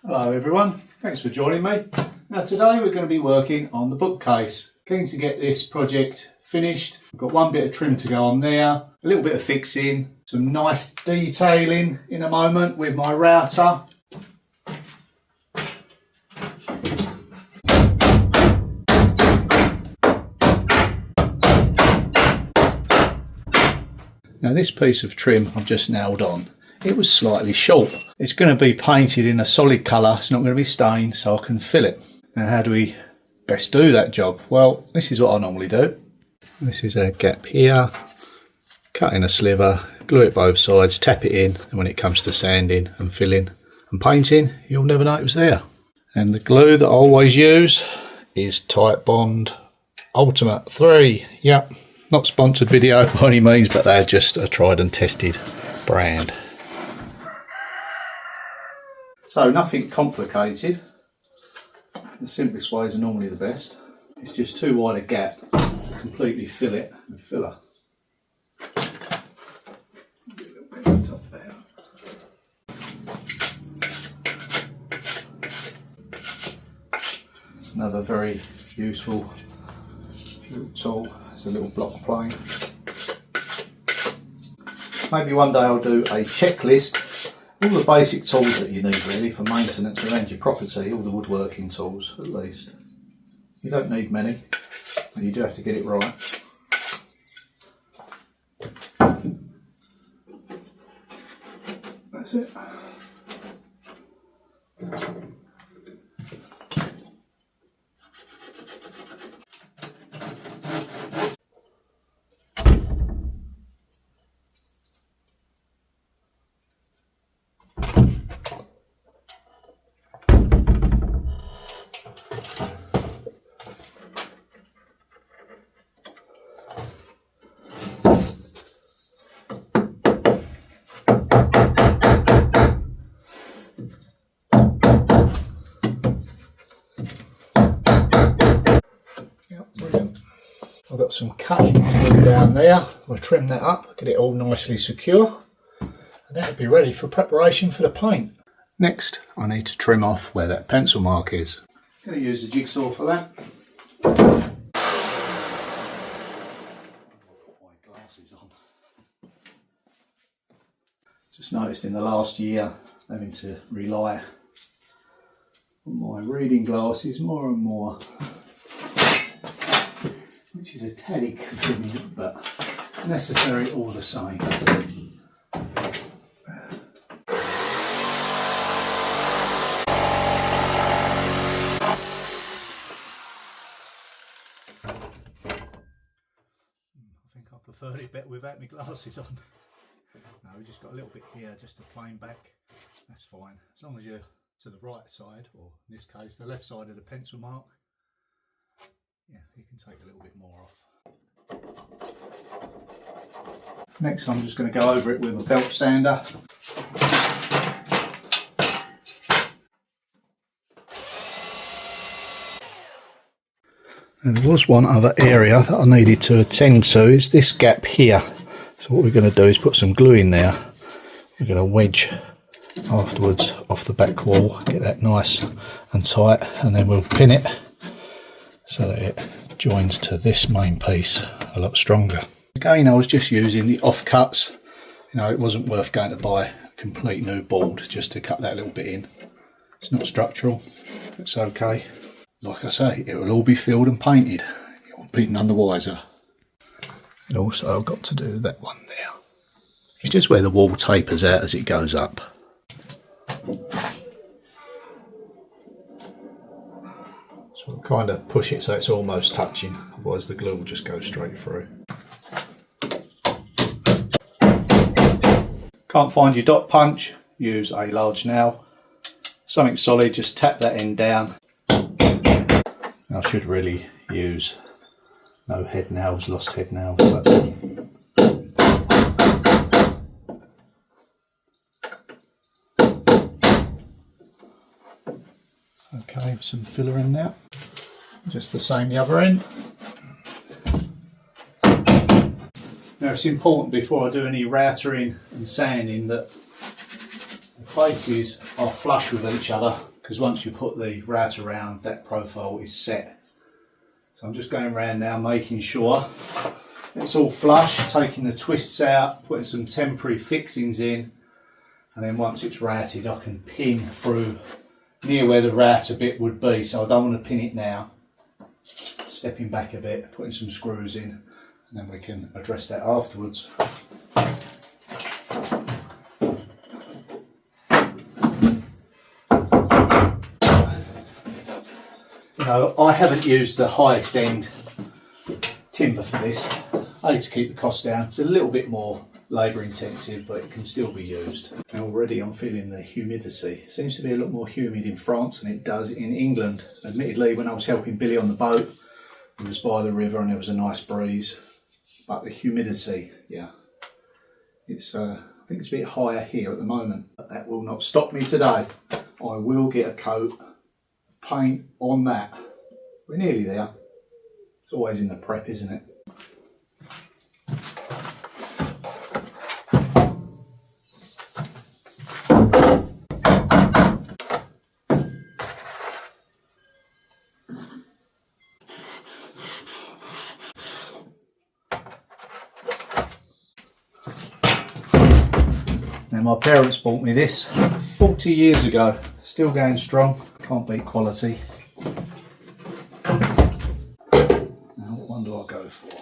Hello everyone, thanks for joining me. Now today we're going to be working on the bookcase. Keen to get this project finished. I've got one bit of trim to go on there, a little bit of fixing, some nice detailing in a moment with my router. Now this piece of trim I've just nailed on, it was slightly short. It's going to be painted in a solid colour, it's not going to be stained, so I can fill it. Now how do we best do that job? Well, this is what I normally do. This is a gap here, cut in a sliver, glue it both sides, tap it in, and when it comes to sanding and filling and painting, you'll never know it was there. And the glue that I always use is Titebond Ultimate 3. Yep, not sponsored video by any means, but they're just a tried and tested brand. So nothing complicated. The simplest ways are normally the best. It's just too wide a gap, completely fill it and filler. Get a little bit on top there. Another very useful little tool is a little block plane. Maybe one day I'll do a checklist. All the basic tools that you need really for maintenance around your property, all the woodworking tools at least. You don't need many, but you do have to get it right. That's it. I've got some cutting to do down there. We'll trim that up, get it all nicely secure, and that'll be ready for preparation for the paint. Next, I need to trim off where that pencil mark is. I'm going to use a jigsaw for that. I'll put my glasses on. Just noticed in the last year having to rely on my reading glasses more and more. Which is a tad inconvenient, but necessary all the same. I think I preferred it better without my glasses on. No, we just got a little bit here, just a plain back. That's fine, as long as you're to the right side, or in this case, the left side of the pencil mark. Yeah, you can take a little bit more off. Next I'm just going to go over it with a belt sander. And there was one other area that I needed to attend to, is this gap here. So what we're going to do is put some glue in there. We're going to wedge afterwards off the back wall, get that nice and tight, and then we'll pin it so that it joins to this main piece a lot stronger. Again, I was just using the offcuts. You know, it wasn't worth going to buy a complete new board just to cut that little bit in. It's not structural, it's okay. Like I say, it will all be filled and painted. You'll be none the wiser. And also I've got to do that one there. It's just where the wall tapers out as it goes up. So we'll kind of push it so it's almost touching, otherwise the glue will just go straight through. Can't find your dot punch, use a large nail. Something solid, just tap that end down. I should really use no head nails, lost head nails. But okay, some filler in there. Just the same the other end. Now it's important before I do any routering and sanding that the faces are flush with each other. because once you put the router around, that profile is set. So I'm just going around now making sure it's all flush, taking the twists out, putting some temporary fixings in, and then once it's routed I can pin through near where the router bit would be. So I don't want to pin it now. Stepping back a bit, putting some screws in, and then we can address that afterwards. You know, I haven't used the highest end timber for this. A, to keep the cost down. It's a little bit more labour intensive, but it can still be used. And already I'm feeling the humidity. It seems to be a lot more humid in France than it does in England. Admittedly, when I was helping Billy on the boat, it was by the river and there was a nice breeze. But the humidity, yeah, it's I think it's a bit higher here at the moment. But that will not stop me today. I will get a coat of paint on that. We're nearly there. It's always in the prep, isn't it? Now my parents bought me this 40 years ago, still going strong, can't beat quality. Now what one do I go for?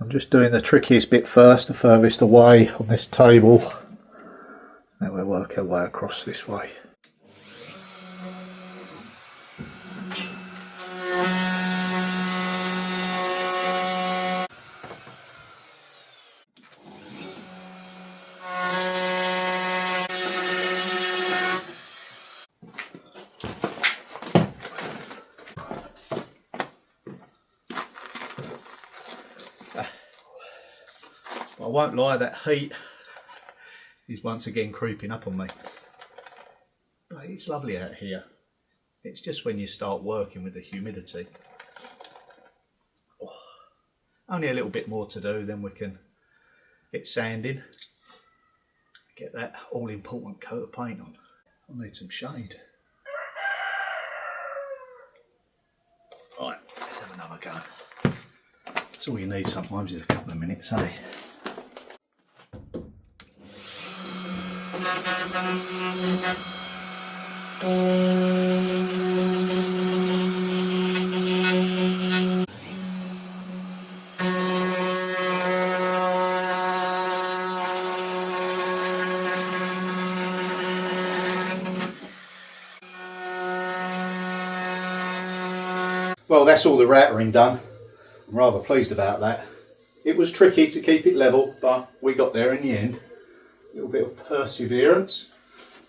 I'm just doing the trickiest bit first, the furthest away on this table. Then we'll work our way across this way. I won't lie, that heat is once again creeping up on me. But it's lovely out here. It's just when you start working with the humidity. Oh, only a little bit more to do, then we can get sanding. Get that all important coat of paint on. I'll need some shade. Right, let's have another go. That's all you need sometimes, is a couple of minutes, eh? Well, that's all the routering done. I'm rather pleased about that. It was tricky to keep it level, but we got there in the end. A little bit of perseverance.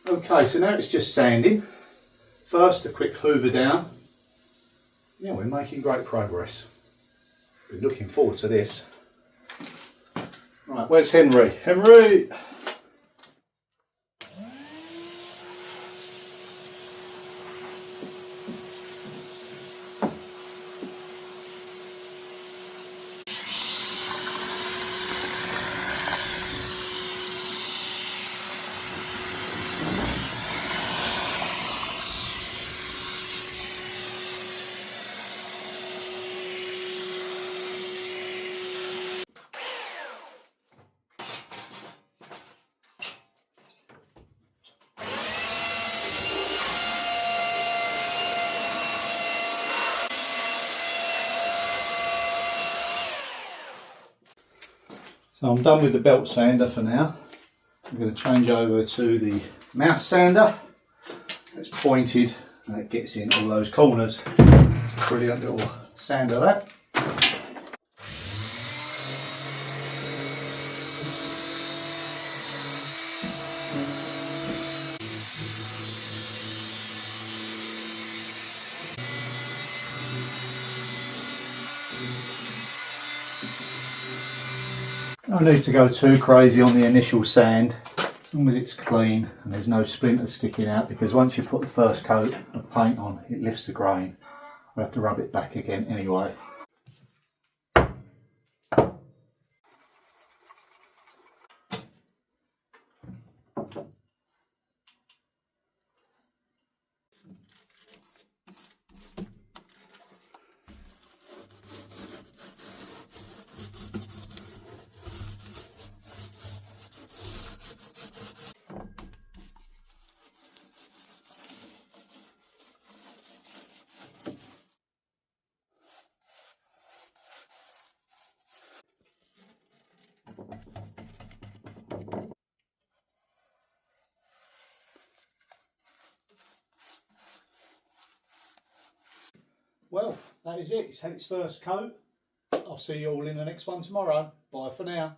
Okay, so now it's just sanding. First, a quick hoover down. Yeah, we're making great progress. Been looking forward to this. Right, where's Henry? Henry! So I'm done with the belt sander for now. I'm going to change over to the mouth sander. It's pointed and it gets in all those corners. It's a brilliant little sander that. No need to go too crazy on the initial sand, as long as it's clean and there's no splinters sticking out, because once you put the first coat of paint on, it lifts the grain. We'll have to rub it back again anyway. Well, that is it. It's had its first coat. I'll see you all in the next one tomorrow. Bye for now.